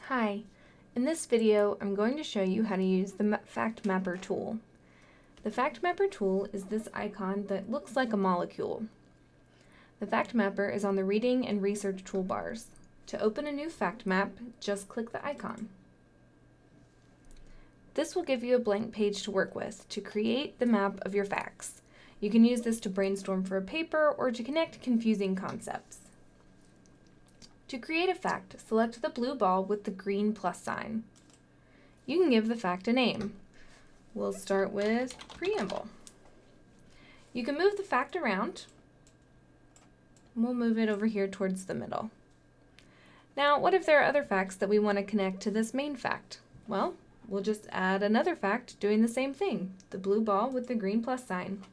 Hi, in this video I'm going to show you how to use the Factmapper tool. The Factmapper tool is this icon that looks like a molecule. The Factmapper is on the Reading and Research toolbars. To open a new fact map, just click the icon. This will give you a blank page to work with to create the map of your facts. You can use this to brainstorm for a paper or to connect confusing concepts. To create a fact, select the blue ball with the green plus sign. You can give the fact a name. We'll start with preamble. You can move the fact around. We'll move it over here towards the middle. Now, what if there are other facts that we want to connect to this main fact? Well, we'll just add another fact doing the same thing, the blue ball with the green plus sign.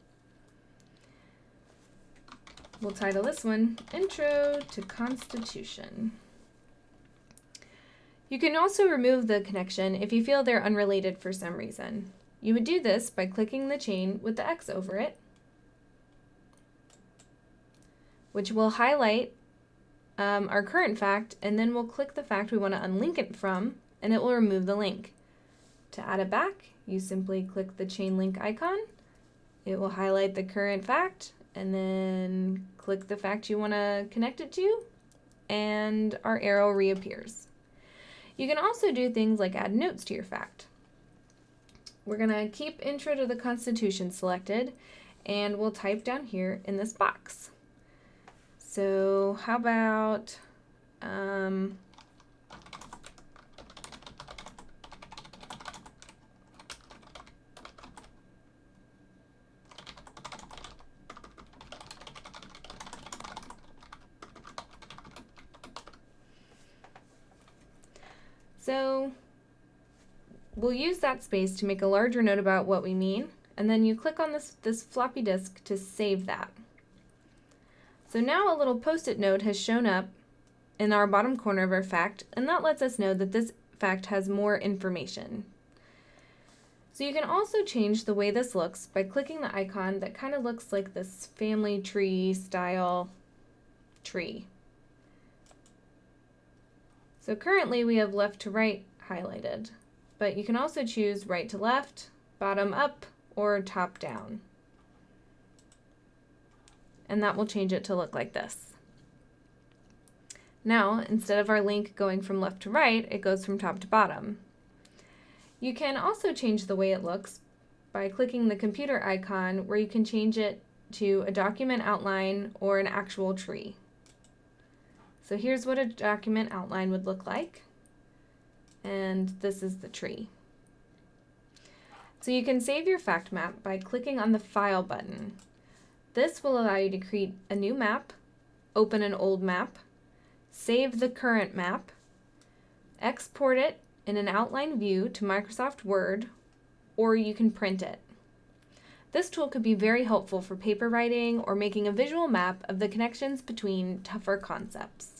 We'll title this one, Intro to Constitution. You can also remove the connection if you feel they're unrelated for some reason. You would do this by clicking the chain with the X over it, which will highlight our current fact, and then we'll click the fact we want to unlink it from, and it will remove the link. To add it back, you simply click the chain link icon. It will highlight the current fact, and then click the fact you want to connect it to, and our arrow reappears. You can also do things like add notes to your fact. We're going to keep Intro to the Constitution selected, and we'll type down here in this box. So how about So we'll use that space to make a larger note about what we mean, and then you click on this floppy disk to save that. So now a little post-it note has shown up in our bottom corner of our fact, and that lets us know that this fact has more information. So you can also change the way this looks by clicking the icon that kind of looks like this family tree style tree. So currently we have left to right highlighted, but you can also choose right to left, bottom up, or top down. And that will change it to look like this. Now, instead of our link going from left to right, it goes from top to bottom. You can also change the way it looks by clicking the computer icon, where you can change it to a document outline or an actual tree. So here's what a document outline would look like, and this is the tree. So you can save your fact map by clicking on the File button. This will allow you to create a new map, open an old map, save the current map, export it in an outline view to Microsoft Word, or you can print it. This tool could be very helpful for paper writing or making a visual map of the connections between tougher concepts.